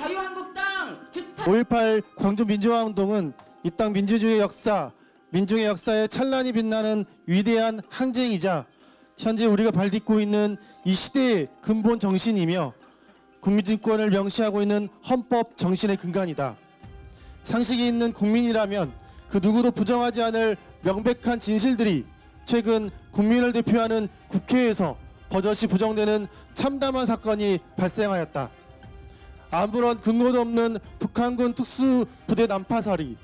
자유한국당 규탄 5.18 광주민주화운동은 이 땅 민주주의의 역사, 민중의 역사에 찬란히 빛나는 위대한 항쟁이자 현재 우리가 발딛고 있는 이 시대의 근본 정신이며 국민주권을 명시하고 있는 헌법 정신의 근간이다. 상식이 있는 국민이라면 그 누구도 부정하지 않을 명백한 진실들이 최근 국민을 대표하는 국회에서 버젓이 부정되는 참담한 사건이 발생하였다. 아무런 근거도 없는 북한군 특수부대 난파살이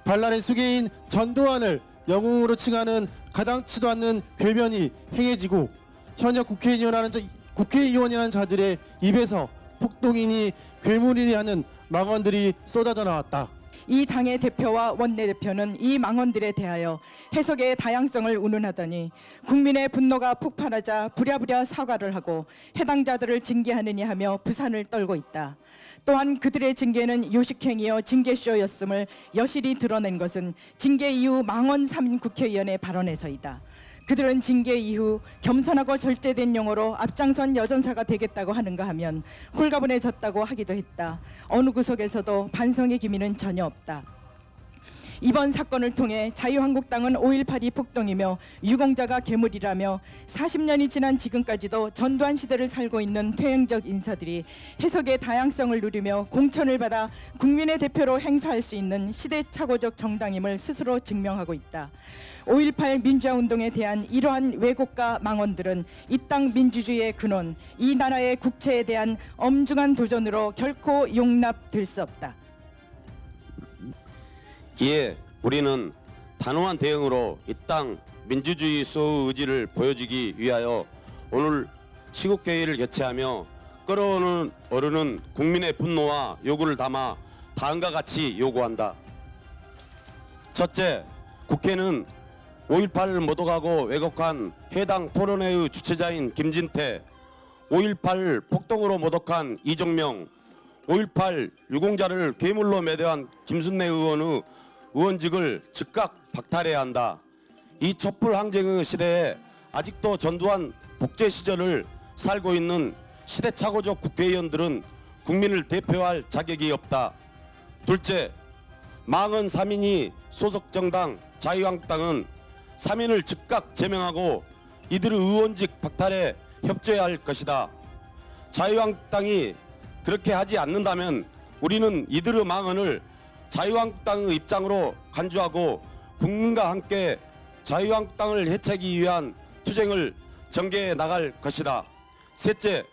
반란의 수괴인 전두환을 영웅으로 칭하는 가당치도 않는 궤변이 행해지고 현역 국회의원이라는 자들의 입에서 폭동이니 괴물이니 하는 망언들이 쏟아져 나왔다. 이 당의 대표와 원내대표는 이 망언들에 대하여 해석의 다양성을 운운하더니 국민의 분노가 폭발하자 부랴부랴 사과를 하고 해당자들을 징계하느니 하며 부산을 떨고 있다. 또한 그들의 징계는 요식행위여 징계쇼였음을 여실히 드러낸 것은 징계 이후 망언 3인 국회의원의 발언에서이다. 그들은 징계 이후 겸손하고 절제된 용어로 앞장선 여전사가 되겠다고 하는가 하면 홀가분해졌다고 하기도 했다. 어느 구석에서도 반성의 기미는 전혀 없다. 이번 사건을 통해 자유한국당은 5.18이 폭동이며 유공자가 괴물이라며 40년이 지난 지금까지도 전두환 시대를 살고 있는 퇴행적 인사들이 해석의 다양성을 누리며 공천을 받아 국민의 대표로 행사할 수 있는 시대착오적 정당임을 스스로 증명하고 있다. 5.18 민주화운동에 대한 이러한 왜곡과 망언들은 이 땅 민주주의의 근원, 이 나라의 국체에 대한 엄중한 도전으로 결코 용납될 수 없다. 이에 우리는 단호한 대응으로 이 땅 민주주의 수호의 의지를 보여주기 위하여 오늘 시국회의를 개최하며 끓어오르는 국민의 분노와 요구를 담아 다음과 같이 요구한다. 첫째, 국회는 5.18을 모독하고 왜곡한 해당 토론회의 주최자인 김진태, 5.18 폭동으로 모독한 이정명, 5.18 유공자를 괴물로 매도한 김순례 의원의 의원직을 즉각 박탈해야 한다. 이 촛불 항쟁의 시대에 아직도 전두환 독재 시절을 살고 있는 시대착오적 국회의원들은 국민을 대표할 자격이 없다. 둘째, 망언 3인이 소속 정당 자유한국당은 3인을 즉각 제명하고 이들의 의원직 박탈에 협조해야 할 것이다. 자유한국당이 그렇게 하지 않는다면 우리는 이들의 망언을 자유한국당의 입장으로 간주하고 국민과 함께 자유한국당을 해체하기 위한 투쟁을 전개해 나갈 것이다. 셋째,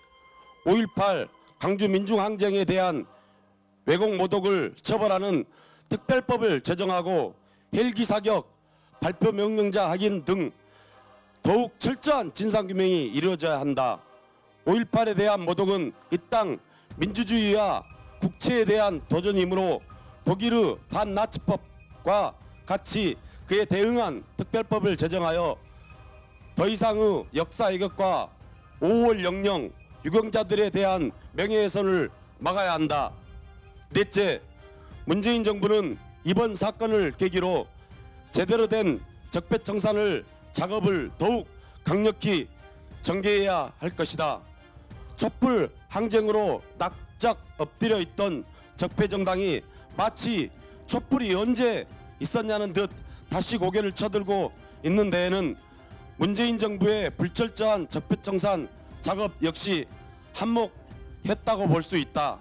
5.18 광주민중항쟁에 대한 왜곡 모독을 처벌하는 특별법을 제정하고 헬기 사격, 발표 명령자 확인 등 더욱 철저한 진상규명이 이루어져야 한다. 5.18에 대한 모독은 이 땅 민주주의와 국체에 대한 도전이므로 독일의 반나치법과 같이 그에 대응한 특별법을 제정하여 더 이상의 역사 왜곡과 5월 영령 유공자들에 대한 명예훼손을 막아야 한다. 넷째, 문재인 정부는 이번 사건을 계기로 제대로 된 적폐청산 작업을 더욱 강력히 전개해야 할 것이다. 촛불 항쟁으로 납작 엎드려 있던 적폐정당이 마치 촛불이 언제 있었냐는 듯 다시 고개를 쳐들고 있는 데에는 문재인 정부의 불철저한 적폐청산 작업 역시 한몫했다고 볼 수 있다.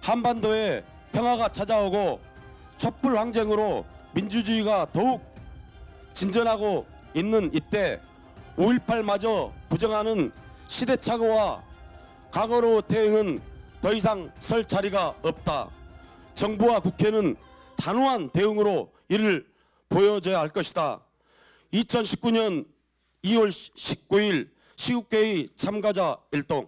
한반도에 평화가 찾아오고 촛불 항쟁으로 민주주의가 더욱 진전하고 있는 이때 5.18마저 부정하는 시대착오와 과거로 대응은 더 이상 설 자리가 없다. 정부와 국회는 단호한 대응으로 이를 보여줘야 할 것이다. 2019년 2월 19일 시국회의 참가자 일동